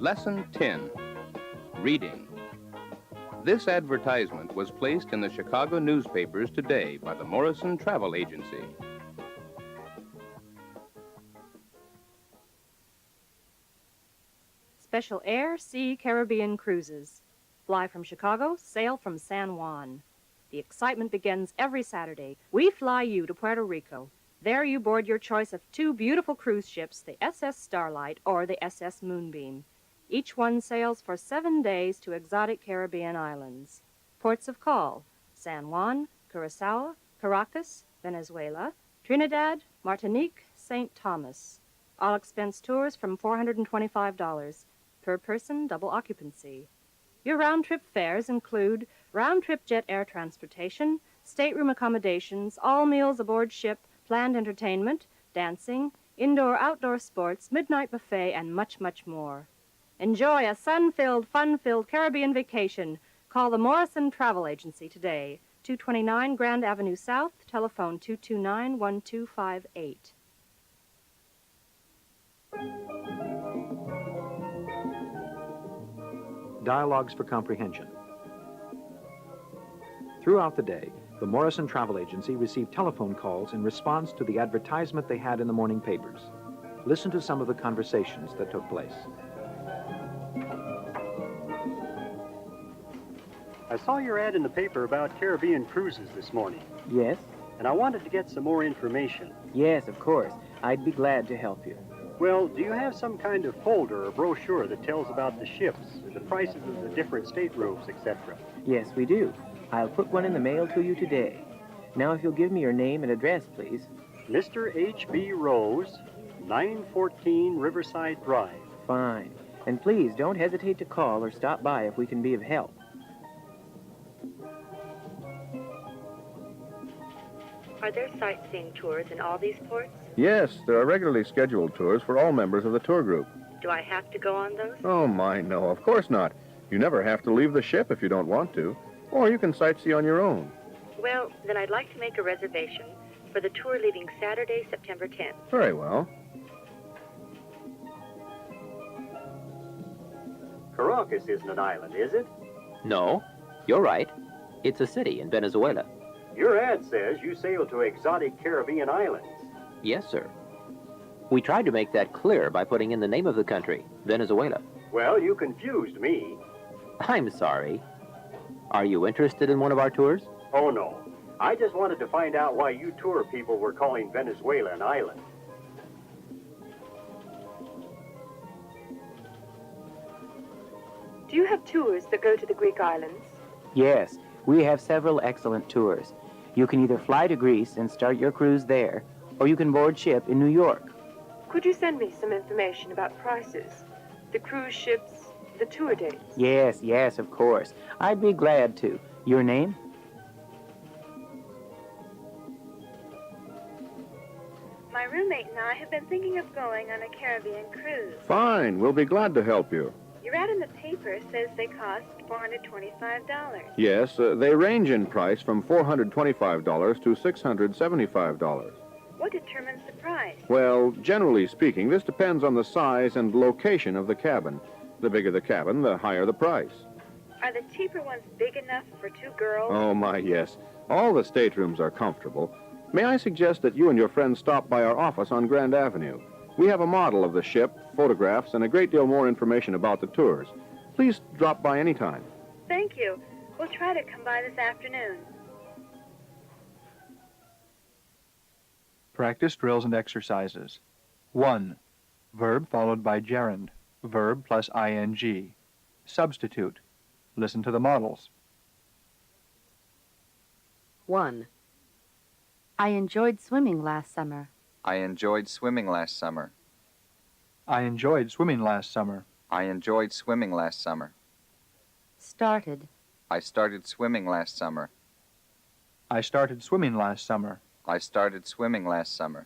Lesson 10, Reading. This advertisement was placed in the Chicago newspapers today by the Morrison Travel Agency. Special Air, Sea, Caribbean cruises. Fly from Chicago, sail from San Juan. The excitement begins every Saturday. We fly you to Puerto Rico. There you board your choice of two beautiful cruise ships, the SS Starlight or the SS Moonbeam. Each one sails for 7 days to exotic Caribbean islands. Ports of call: San Juan, Curacao, Caracas, Venezuela, Trinidad, Martinique, St. Thomas. All expense tours from $425. Per person, double occupancy. Your round-trip fares include round-trip jet air transportation, stateroom accommodations, all meals aboard ship, planned entertainment, dancing, indoor-outdoor sports, midnight buffet, and much, much more. Enjoy a sun-filled, fun-filled Caribbean vacation. Call the Morrison Travel Agency today, 229 Grand Avenue South, telephone 229-1258. Dialogues for Comprehension. Throughout the day, the Morrison Travel Agency received telephone calls in response to the advertisement they had in the morning papers. Listen to some of the conversations that took place. I saw your ad in the paper about Caribbean cruises this morning, Yes? and I wanted to get some more information. Yes, of course. I'd be glad to help you. Well, do you have some kind of folder or brochure that tells about the ships, the prices of the different staterooms, etc.? Yes, we do. I'll put one in the mail to you today. Now, if you'll give me your name and address, please. Mr. H.B. Rose, 914 Riverside Drive. Fine. And please, don't hesitate to call or stop by if we can be of help. Are there sightseeing tours in all these ports? Yes, there are regularly scheduled tours for all members of the tour group. Do I have to go on those? Oh, my, no, of course not. You never have to leave the ship if you don't want to, or you can sightsee on your own. Well, then I'd like to make a reservation for the tour leaving Saturday, September 10th. Very well. Caracas isn't an island, is it? No, you're right. It's a city in Venezuela. Your ad says you sail to exotic Caribbean islands. Yes, sir. We tried to make that clear by putting in the name of the country, Venezuela. Well, you confused me. I'm sorry. Are you interested in one of our tours? Oh, no. I just wanted to find out why you tour people were calling Venezuela an island. Do you have tours that go to the Greek islands? Yes, we have several excellent tours. You can either fly to Greece and start your cruise there, or you can board ship in New York. Could you send me some information about prices, the cruise ships, the tour dates? Yes, of course. I'd be glad to. Your name? My roommate and I have been thinking of going on a Caribbean cruise. Fine, we'll be glad to help you. Your ad in the paper says they cost $425. Yes, they range in price from $425 to $675. What determines the price? Well, generally speaking, this depends on the size and location of the cabin. The bigger the cabin, the higher the price. Are the cheaper ones big enough for two girls? Oh, my, yes. All the staterooms are comfortable. May I suggest that you and your friends stop by our office on Grand Avenue? We have a model of the ship, photographs, and a great deal more information about the tours. Please drop by any time. Thank you. We'll try to come by this afternoon. Practice drills and exercises. 1. Verb followed by gerund. Verb plus ing. Substitute. Listen to the models. 1. I enjoyed swimming last summer. I enjoyed swimming last summer. I enjoyed swimming last summer. I enjoyed swimming last summer. Started. I started swimming last summer. I started swimming last summer. I started swimming last summer.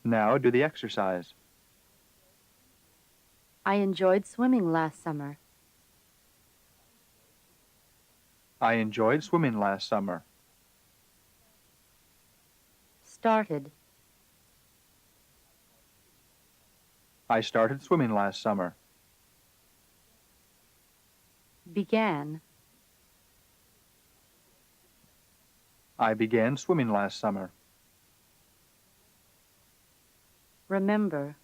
Now do the exercise. I enjoyed swimming last summer. I enjoyed swimming last summer. Started. I started swimming last summer. began, I began swimming last summer. remember,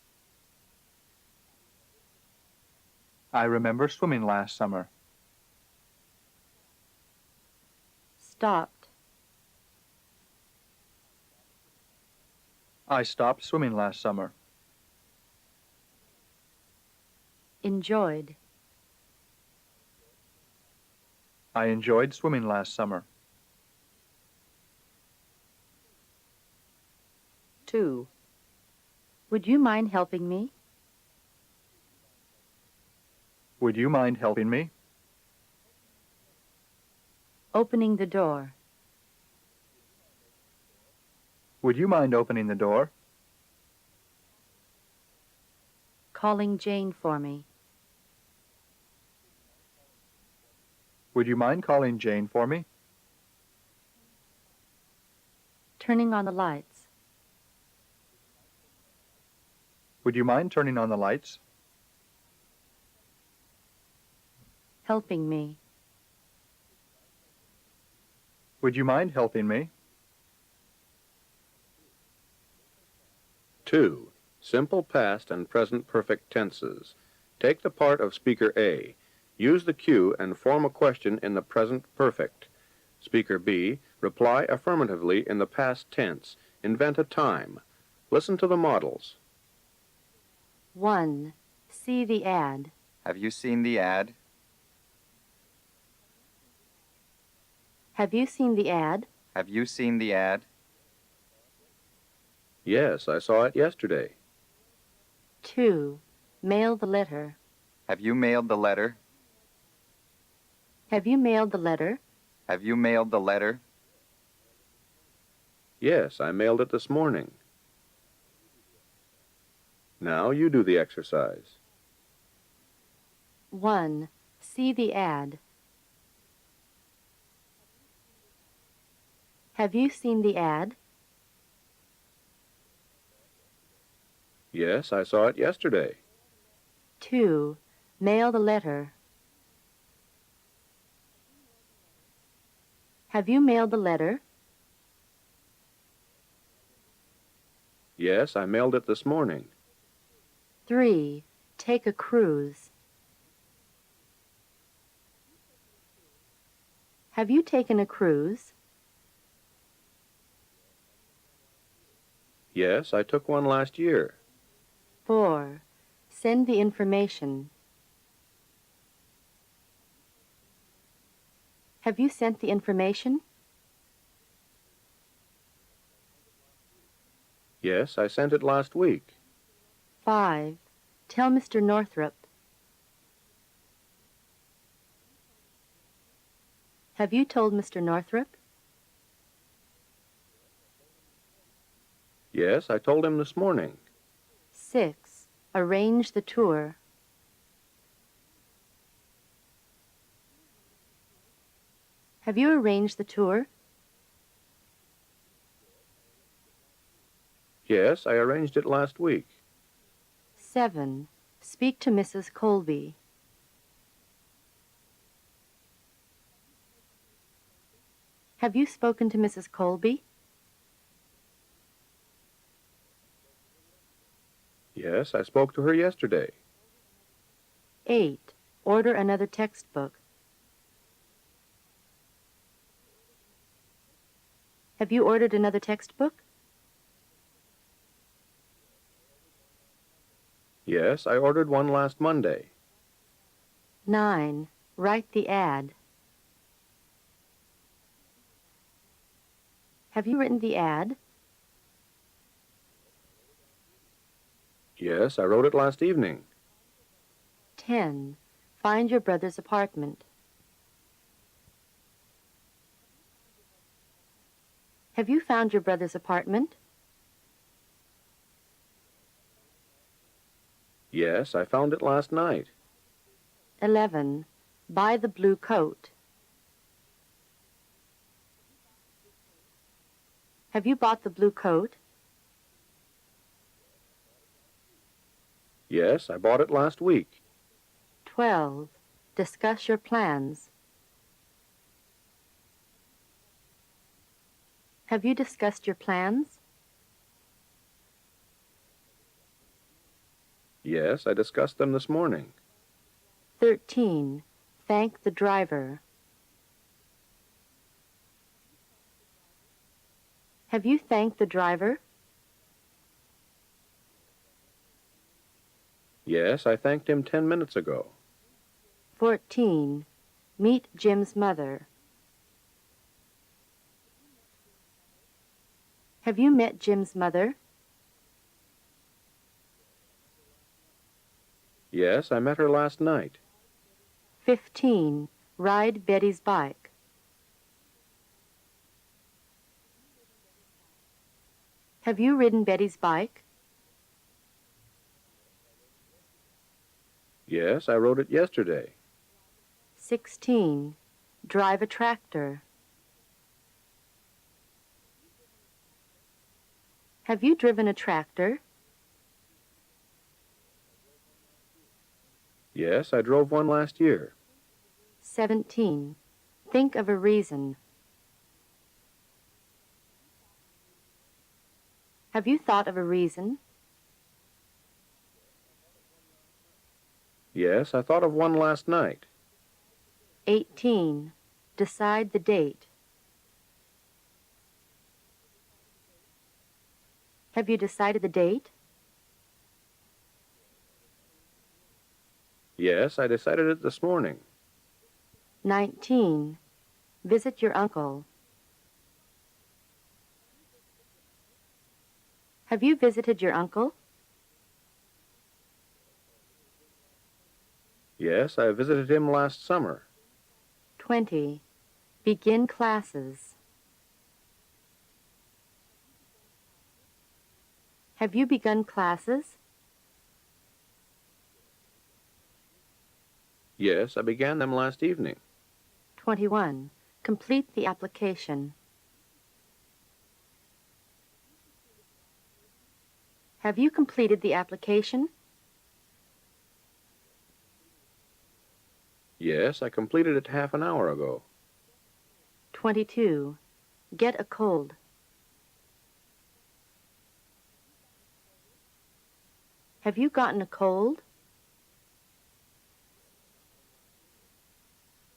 I remember swimming last summer. stopped, I stopped swimming last summer. enjoyed, I enjoyed swimming last summer. 2. Would you mind helping me? Would you mind helping me? Opening the door, Would you mind opening the door? calling Jane for me, Would you mind calling Jane for me? turning on the lights, Would you mind turning on the lights? helping me, Would you mind helping me? 2. Simple past and present perfect tenses. Take the part of Speaker A. Use the cue and form a question in the present perfect. Speaker B. Reply affirmatively in the past tense. Invent a time. Listen to the models. 1. See the ad, Have you seen the ad? have you seen the ad? Have you seen the ad? Yes, I saw it yesterday. 2. Mail the letter, Have you mailed the letter? have you mailed the letter? Have you mailed the letter? Yes, I mailed it this morning. Now you do the exercise. 1. See the ad, have you seen the ad? Yes, I saw it yesterday. 2. Mail the letter, have you mailed the letter? Yes, I mailed it this morning. 3. Take a cruise, have you taken a cruise? Yes, I took one last year. 4. Send the information, have you sent the information? Yes, I sent it last week. 5. Tell Mr. Northrop, have you told Mr. Northrop? Yes, I told him this morning. 6. Arrange the tour, have you arranged the tour? Yes, I arranged it last week. 7. Speak to Mrs. Colby, have you spoken to Mrs. Colby? Yes, I spoke to her yesterday. 8. Order another textbook, have you ordered another textbook? Yes, I ordered one last Monday. 9. Write the ad, have you written the ad? Yes, I wrote it last evening. 10. Find your brother's apartment, have you found your brother's apartment? Yes, I found it last night. 11. Buy the blue coat, have you bought the blue coat? Yes, I bought it last week. 12. Discuss your plans. Have you discussed your plans? Yes, I discussed them this morning. 13. Thank the driver. Have you thanked the driver? Yes, I thanked him 10 minutes ago. 14. Meet Jim's mother. Have you met Jim's mother? Yes, I met her last night. 15. Ride Betty's bike. Have you ridden Betty's bike? Yes, I rode it yesterday. 16. Drive a tractor. Have you driven a tractor? Yes, I drove one last year. 17. Think of a reason. Have you thought of a reason? Yes, I thought of one last night. 18. Decide the date. Have you decided the date? Yes, I decided it this morning. 19. Visit your uncle. Have you visited your uncle? Yes, I visited him last summer. 20. Begin classes. Have you begun classes? Yes, I began them last evening. 21. Complete the application. Have you completed the application? Yes, I completed it half an hour ago. 22. Get a cold. Have you gotten a cold?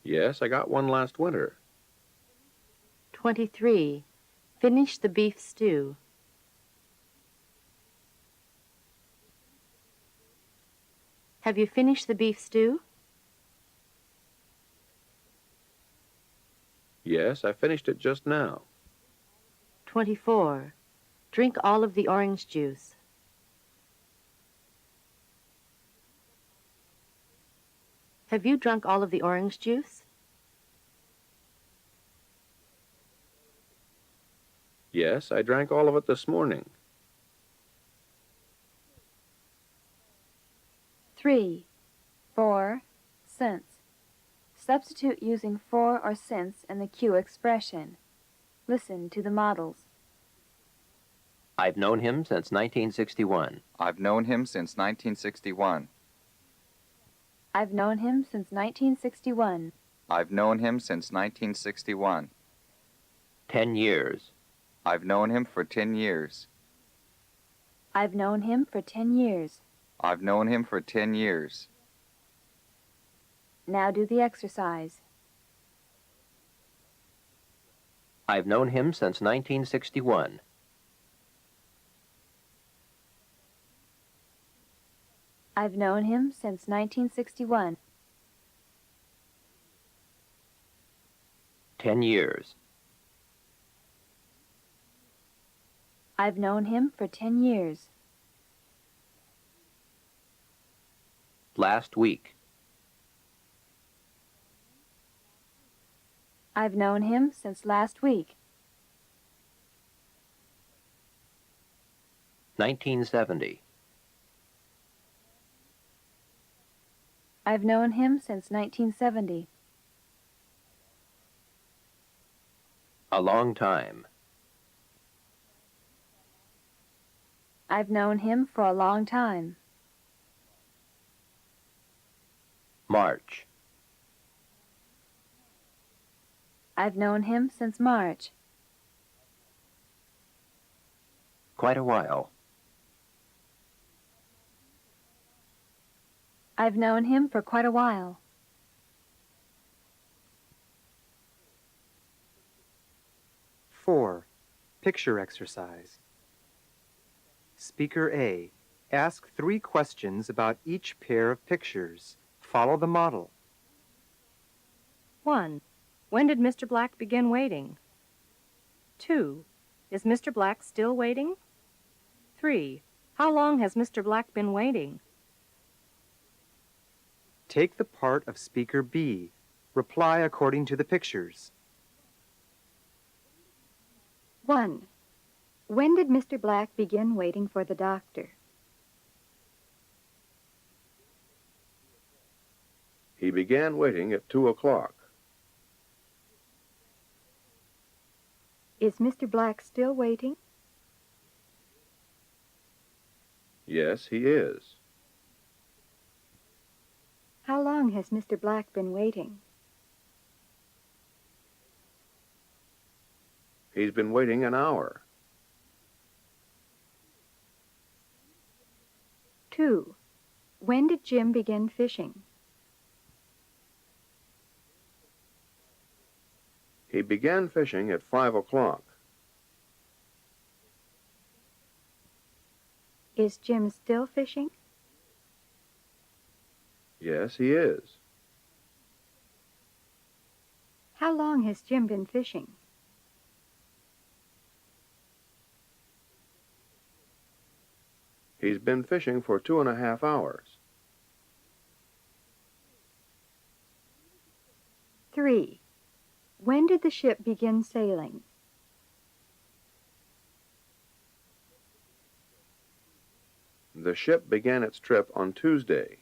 Yes, I got one last winter. 23. Finish the beef stew. Have you finished the beef stew? Yes, I finished it just now. 24. Drink all of the orange juice. Have you drunk all of the orange juice? Yes, I drank all of it this morning. 3. For, since. Substitute using for or since in the cue expression. Listen to the models. I've known him since 1961. I've known him since 1961. I've known him since 1961. I've known him since 1961. 10 years. I've known him for 10 years. I've known him for 10 years. I've known him for 10 years. Now do the exercise. I've known him since 1961. I've known him since 1961. 10 years. I've known him for 10 years. Last week. I've known him since last week. 1970. I've known him since 1970. A long time. I've known him for a long time. March. I've known him since March. Quite a while. I've known him for quite a while. Four, picture exercise. Speaker A, ask 3 questions about each pair of pictures. Follow the model. 1. When did Mr. Black begin waiting? 2. Is Mr. Black still waiting? 3. How long has Mr. Black been waiting? Take the part of speaker B. Reply according to the pictures. 1. When did Mr. Black begin waiting for the doctor? He began waiting at 2 o'clock. Is Mr. Black still waiting? Yes, he is. How long has Mr. Black been waiting? He's been waiting an hour. 2. When did Jim begin fishing? He began fishing at 5 o'clock. Is Jim still fishing? Yes, he is. How long has Jim been fishing? He's been fishing for 2.5 hours. 3. When did the ship begin sailing? The ship began its trip on Tuesday.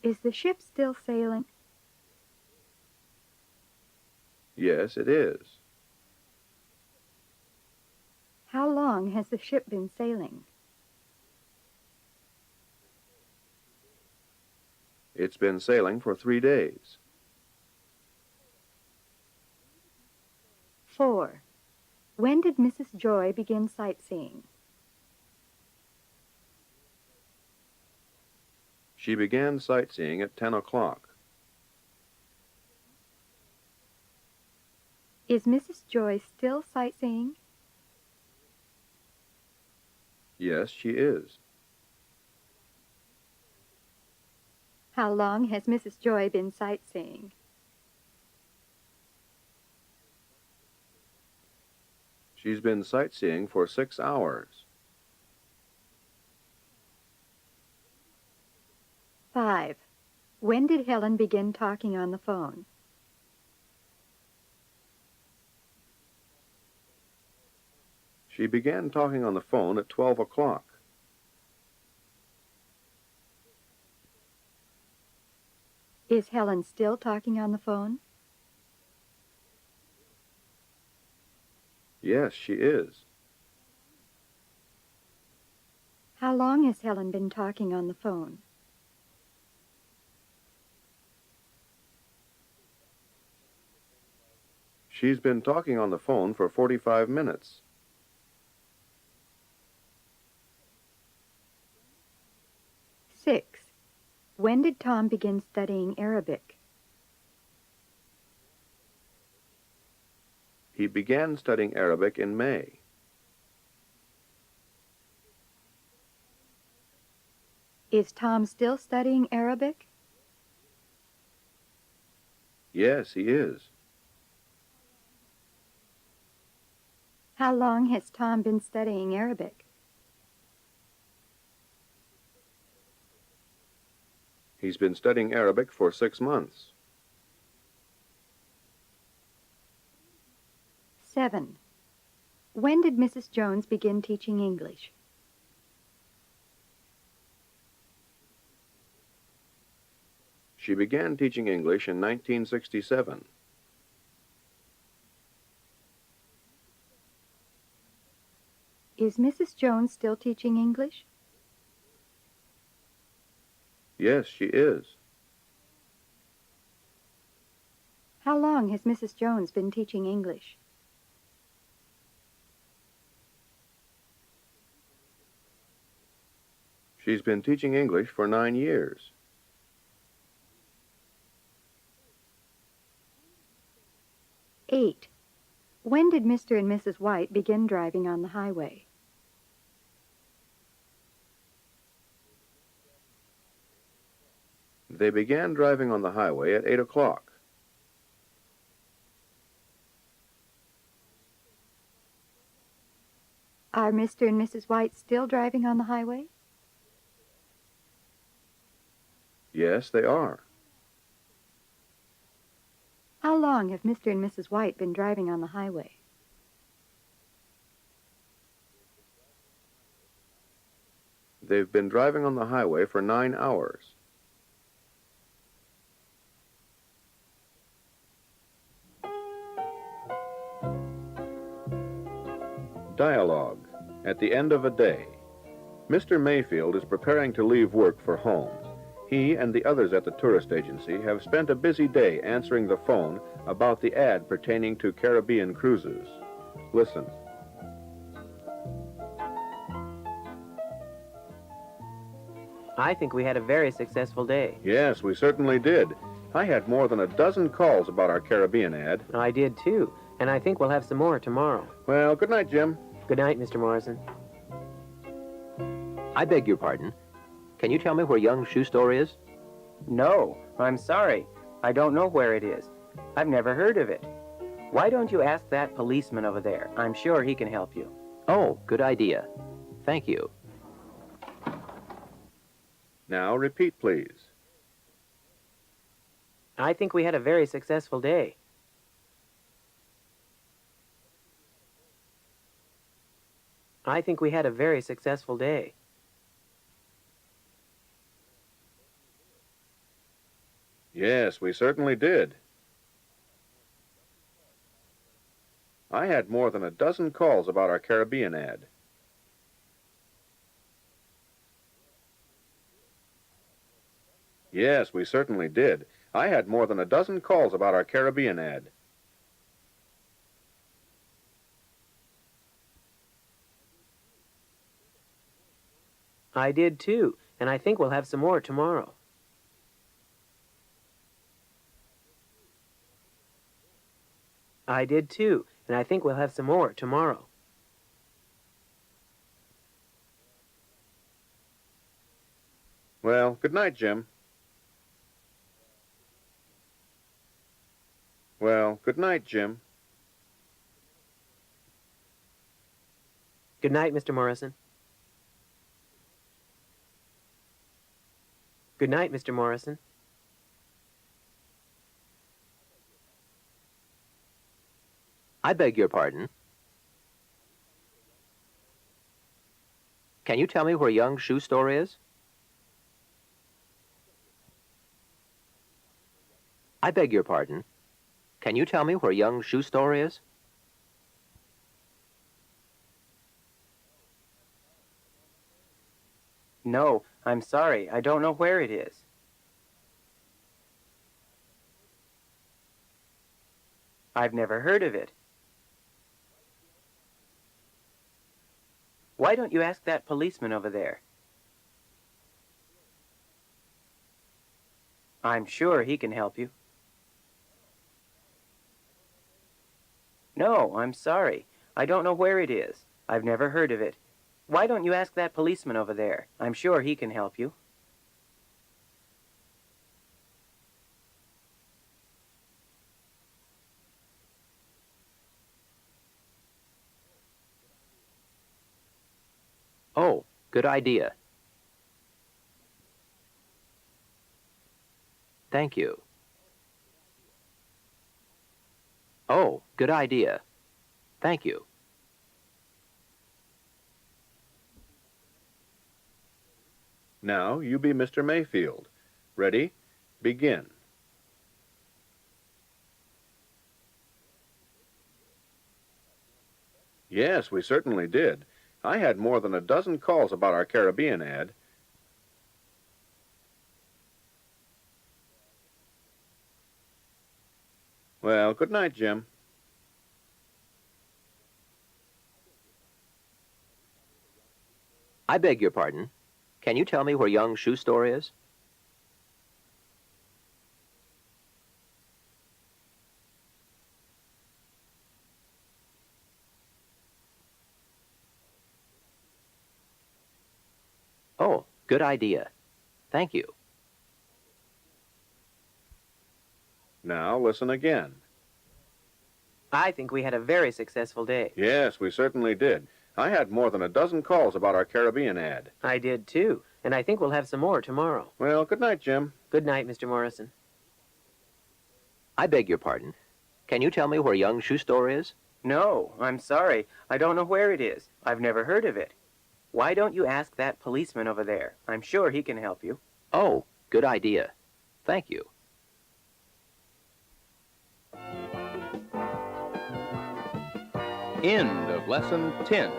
Is the ship still sailing? Yes, it is. How long has the ship been sailing? It's been sailing for 3 days. 4. When did Mrs. Joy begin sightseeing? She began sightseeing at 10 o'clock. Is Mrs. Joy still sightseeing? Yes, she is. How long has Mrs. Joy been sightseeing? She's been sightseeing for 6 hours. 5. When did Helen begin talking on the phone? She began talking on the phone at 12 o'clock. Is Helen still talking on the phone? Yes, she is. How long has Helen been talking on the phone? She's been talking on the phone for 45 minutes. 6. When did Tom begin studying Arabic? He began studying Arabic in May. Is Tom still studying Arabic? Yes, he is. How long has Tom been studying Arabic? He's been studying Arabic for 6 months. 7. When did Mrs. Jones begin teaching English? She began teaching English in 1967. Is Mrs. Jones still teaching English? Yes, she is. How long has Mrs. Jones been teaching English? She's been teaching English for 9 years. Eight. When did Mr. and Mrs. White begin driving on the highway? They began driving on the highway at 8 o'clock. Are Mr. and Mrs. White still driving on the highway? Yes, they are. How long have Mr. and Mrs. White been driving on the highway? They've been driving on the highway for 9 hours. Dialogue. At the end of a day. Mr. Mayfield is preparing to leave work for home. He and the others at the tourist agency have spent a busy day answering the phone about the ad pertaining to Caribbean cruises. Listen. I think we had a very successful day. Yes, we certainly did. I had more than a dozen calls about our Caribbean ad. I did too, and I think we'll have some more tomorrow. Well, good night, Jim. Good night, Mr. Morrison. I beg your pardon. Can you tell me where Young's shoe store is? No, I'm sorry. I don't know where it is. I've never heard of it. Why don't you ask that policeman over there? I'm sure he can help you. Oh, good idea. Thank you. Now repeat, please. I think we had a very successful day. I think we had a very successful day. Yes, we certainly did. I had more than a dozen calls about our Caribbean ad. Yes, we certainly did. I had more than a dozen calls about our Caribbean ad. I did too, and I think we'll have some more tomorrow. I did too, and I think we'll have some more tomorrow. Well, good night, Jim. Well, good night, Jim. Good night, Mr. Morrison. Good night, Mr. Morrison. I beg your pardon. Can you tell me where Young's shoe store is? I beg your pardon. Can you tell me where Young's shoe store is? No, I'm sorry. I don't know where it is. I've never heard of it. Why don't you ask that policeman over there? I'm sure he can help you. No, I'm sorry. I don't know where it is. I've never heard of it. Why don't you ask that policeman over there? I'm sure he can help you. Oh, good idea. Thank you. Oh, good idea. Thank you. Now, you be Mr. Mayfield. Ready? Begin. Yes, we certainly did. I had more than a dozen calls about our Caribbean ad. Well, good night, Jim. I beg your pardon. Can you tell me where young shoe store is? Oh, good idea. Thank you. Now listen again. I think we had a very successful day. Yes, we certainly did. I had more than a dozen calls about our Caribbean ad. I did too, and I think we'll have some more tomorrow. Well, good night, Jim. Good night, Mr. Morrison. I beg your pardon. Can you tell me where young shoe store is? No, I'm sorry. I don't know where it is. I've never heard of it. Why don't you ask that policeman over there? I'm sure he can help you. Oh, good idea. Thank you. End of Lesson 10.